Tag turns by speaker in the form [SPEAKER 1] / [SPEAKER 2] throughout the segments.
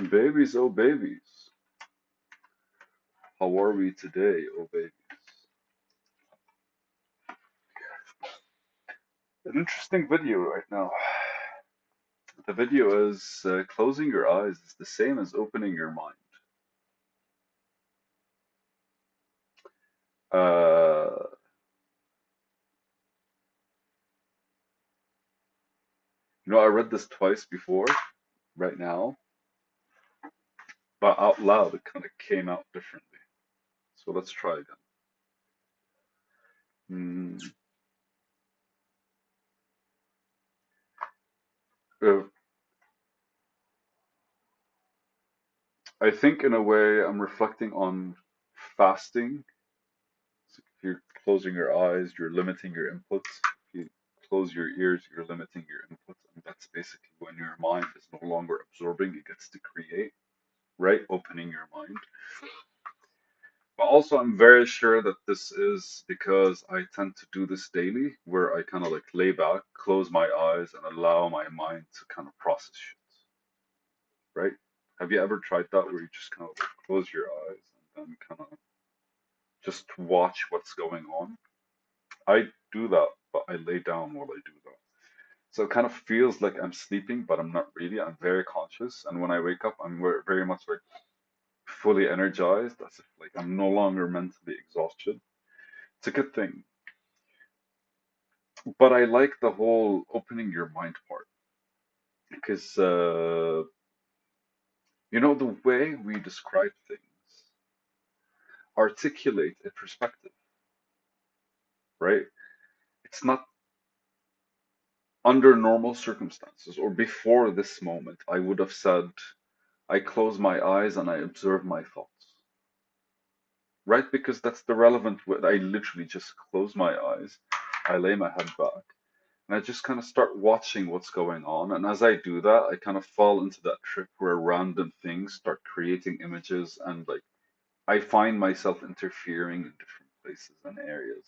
[SPEAKER 1] Babies, oh babies, how are we today, oh babies? An interesting video right now. The video is closing your eyes is the same as opening your mind. Uh, I read this twice before, right now, but out loud it kind of came out differently. So let's try again. Hmm. Uh, I think in a way I'm reflecting on fasting. So if you're closing your eyes, you're limiting your inputs. If you close your ears, you're limiting your inputs. And that's basically when your mind is no longer absorbing, it gets to create, right? Opening your mind. But also, I'm very sure that this is because I tend to do this daily, where I kind of like lay back, close my eyes, and allow my mind to kind of process shit, right? Have you ever tried that where you just kind of like close your eyes and then kind of just watch what's going on? I do that, but I lay down while I do that. So it kind of feels like I'm sleeping, but I'm not really. I'm very conscious, and when I wake up, I'm very much like fully energized, as if like I'm no longer mentally exhausted. It's a good thing, but I like the whole opening your mind part because the way we describe things articulate a perspective, right? It's not under normal circumstances or before this moment. I would have said I close my eyes and I observe my thoughts, right? Because that's the relevant word. I literally just close my eyes, I lay my head back, and I just kind of start watching what's going on. And as I do that, I kind of fall into that trip where random things start creating images, and like I find myself interfering in different places and areas.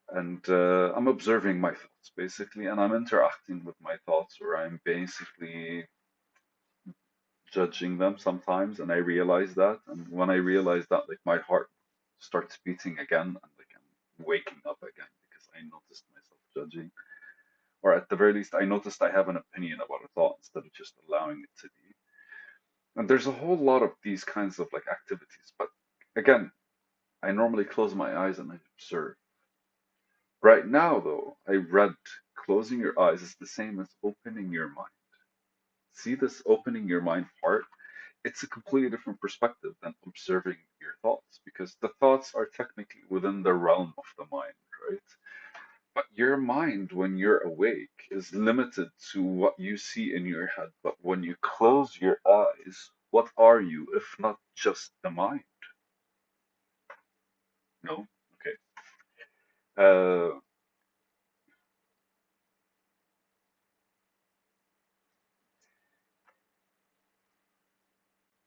[SPEAKER 1] And I'm observing my thoughts basically, and I'm interacting with my thoughts, or I'm basically judging them sometimes, and I realize that. And when I realize that, like my heart starts beating again, and like I'm waking up again because I noticed myself judging, or at the very least, I noticed I have an opinion about a thought instead of just allowing it to be. And there's a whole lot of these kinds of like activities, but again, I normally close my eyes and I observe. Right now, though, I read closing your eyes is the same as opening your mind. See this opening your mind part? It's a completely different perspective than observing your thoughts because the thoughts are technically within the realm of the mind, right? But your mind, when you're awake, is limited to what you see in your head. But when you close your eyes, what are you if not just the mind? No? Okay. Uh,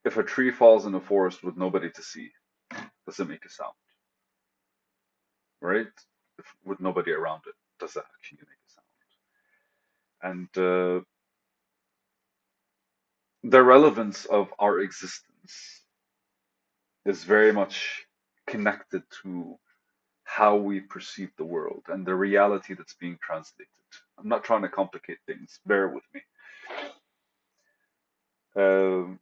[SPEAKER 1] if a tree falls in a forest with nobody to see, does it make a sound? Right? With nobody around it, does it actually make a sound? And the relevance of our existence is very much connected to how we perceive the world and the reality that's being translated. I'm not trying to complicate things, bear with me. Um,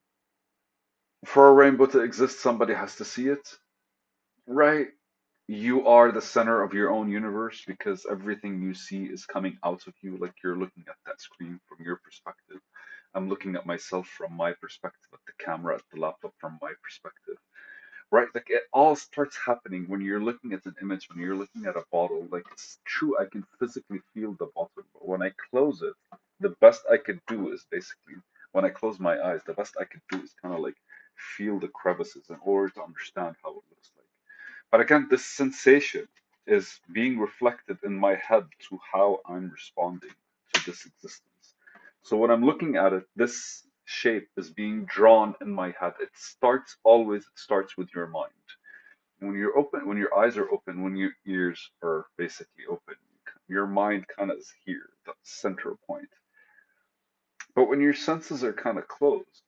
[SPEAKER 1] for a rainbow to exist, somebody has to see it, right? You are the center of your own universe because everything you see is coming out of you, like you're looking at that screen from your perspective. I'm looking at myself from my perspective, at the camera, at the laptop from my perspective, right? Like it all starts happening when you're looking at an image, when you're looking at a bottle. Like it's true, I can physically feel the bottle, but when I close it, the best I could do is basically, when I close my eyes, the best I could do is kind of like feel the crevices in order to understand how it looks like. But again, this sensation is being reflected in my head to how I'm responding to this existence. So when I'm looking at it, this shape is being drawn in my head. It starts with your mind. When you're open, when your eyes are open, when your ears are basically open, your mind kind of is here, that center point. But when your senses are kind of closed,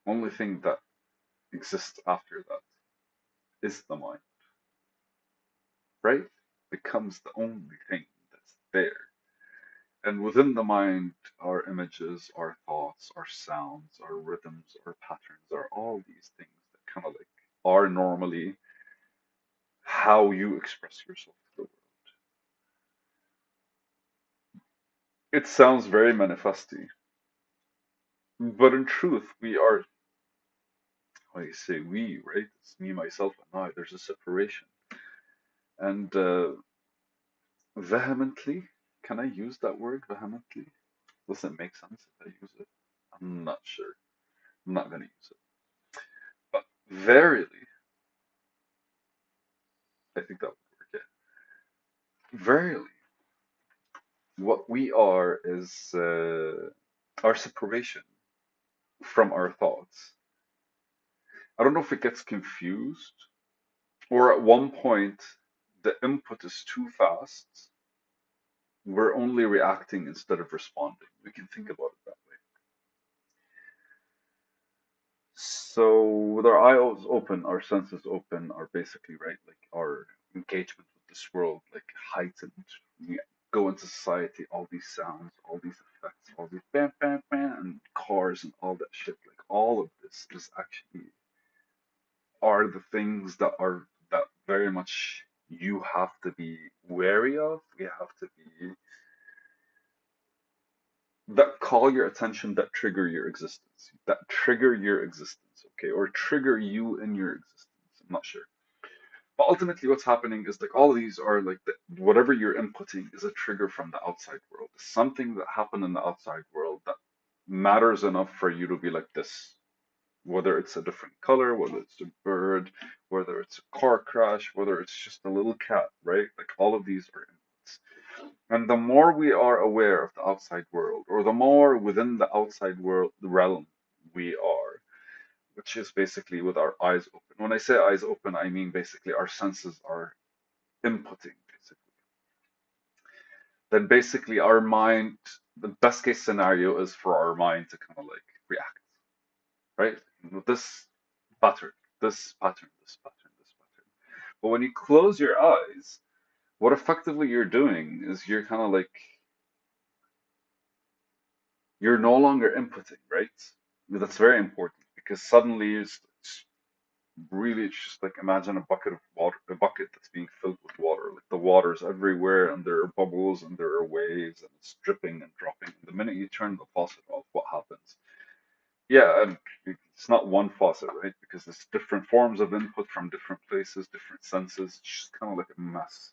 [SPEAKER 1] only thing that exists after that is the mind, right? Becomes the only thing that's there. And within the mind are images, are thoughts, are sounds, are rhythms, are patterns, are all these things that kind of like are normally how you express yourself to the world. It sounds very manifesty, but in truth, we are, I say we, right? It's me, myself, and I. There's a separation. And vehemently, can I use that word vehemently? Does it make sense if I use it? I'm not sure. I'm not going to use it. But verily, I think that would work. Yeah. Verily, what we are is our separation from our thoughts. I don't know if it gets confused, or at one point the input is too fast. We're only reacting instead of responding. We can think about it that way. So, with our eyes open, our senses open, are basically right, like our engagement with this world, like heightened. We go into society, all these sounds, all these effects, all these bam, bam, bam, and cars and all that shit. Like all of this is actually are the things that very much you have to be wary of. We have to be that call your attention, that trigger your existence, that trigger your existence, okay, or trigger you in your existence. I'm not sure. But ultimately, what's happening is like all of these are like whatever you're inputting is a trigger from the outside world. Something that happened in the outside world that matters enough for you to be like this. Whether it's a different color, whether it's a bird, whether it's a car crash, whether it's just a little cat, right? Like all of these are inputs. And the more we are aware of the outside world, or the more within the outside world, the realm we are, which is basically with our eyes open. When I say eyes open, I mean basically our senses are inputting, basically. Then basically our mind, the best case scenario is for our mind to kind of like react, right? This pattern, this pattern, this pattern, this pattern. But when you close your eyes, what effectively you're doing is you're kind of like you're no longer inputting, right? That's very important because suddenly it's really it's just like imagine a bucket of water, a bucket that's being filled with water. Like the water's everywhere and there are bubbles and there are waves and it's dripping and dropping. And the minute you turn the faucet off, what happens? Yeah, and it's not one faucet, right? Because there's different forms of input from different places, different senses. It's just kind of like a mess.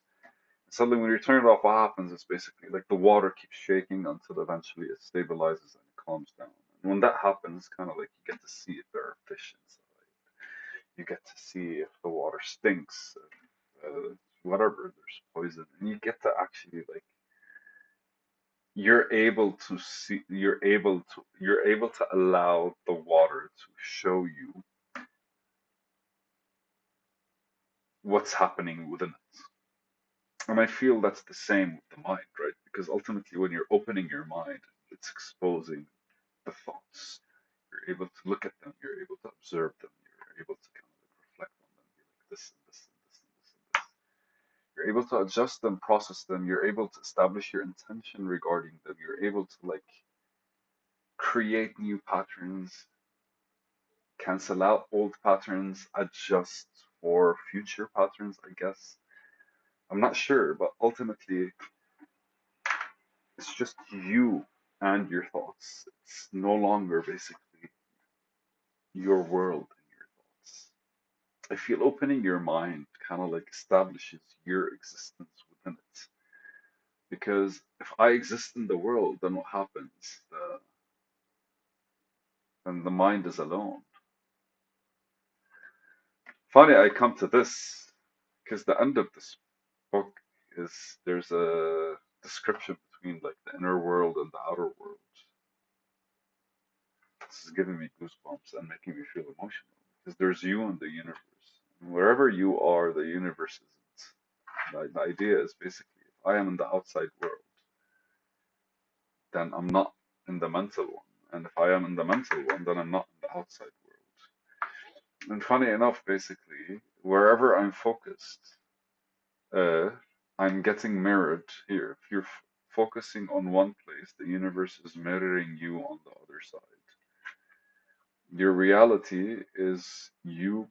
[SPEAKER 1] Suddenly, when you turn it off, what happens is basically like the water keeps shaking until eventually it stabilizes and it calms down. And when that happens, kind of like you get to see if there are fish inside. You get to see if the water stinks, if, whatever, there's poison. And you get to actually like you're able to allow the water to show you what's happening within it. And I feel that's the same with the mind, right? Because ultimately, when you're opening your mind, it's exposing the thoughts. You're able to look at them, you're able to observe them, you're able to kind of like reflect on them, be like this and this and this and this and this. You're able to adjust them, process them, you're able to establish your intention regarding them, you're able to like create new patterns, cancel out old patterns, adjust for future patterns, I guess. I'm not sure, but ultimately it's just you and your thoughts. It's no longer basically your world and your thoughts. I feel opening your mind kind of like establishes your existence within it. Because if I exist in the world, then what happens? Then the mind is alone. Funny, I come to this because the end of this book is there's a description between like the inner world and the outer world. This is giving me goosebumps and making me feel emotional because there's you in the universe. And wherever you are, the universe isn't. The idea is basically if I am in the outside world, then I'm not in the mental one. And if I am in the mental one, then I'm not in the outside world. And funny enough, basically, wherever I'm focused, uh, I'm getting mirrored here. If you're focusing on one place, the universe is mirroring you on the other side. Your reality is you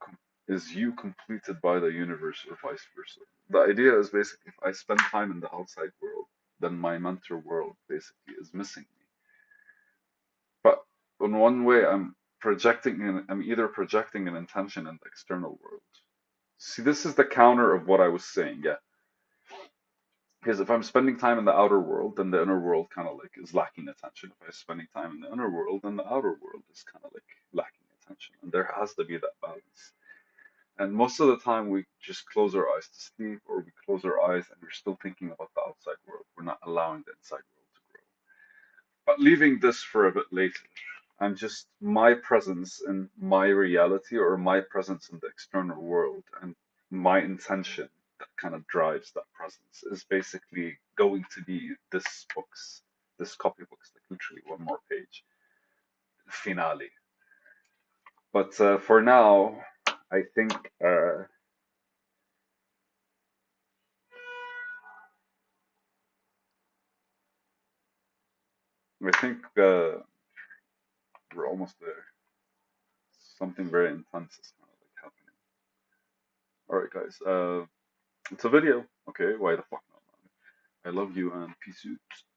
[SPEAKER 1] completed by the universe or vice versa. The idea is basically if I spend time in the outside world, then my mental world basically is missing me. But in one way, I'm either projecting an intention in the external world. See, this is the counter of what I was saying, yeah. Because if I'm spending time in the outer world, then the inner world kind of like is lacking attention. If I'm spending time in the inner world, then the outer world is kind of like lacking attention. And there has to be that balance. And most of the time, we just close our eyes to sleep, or we close our eyes and we're still thinking about the outside world. We're not allowing the inside world to grow. But leaving this for a bit later, I'm just my presence in my reality or my presence in the external world and my intention that kind of drives that presence is basically going to be this copybook's like literally one more page, finale. But for now, I think uh, I think we're almost there. Something very intense is kind of like happening. All right, guys. It's a video. Okay, why the fuck not? I love you and peace out.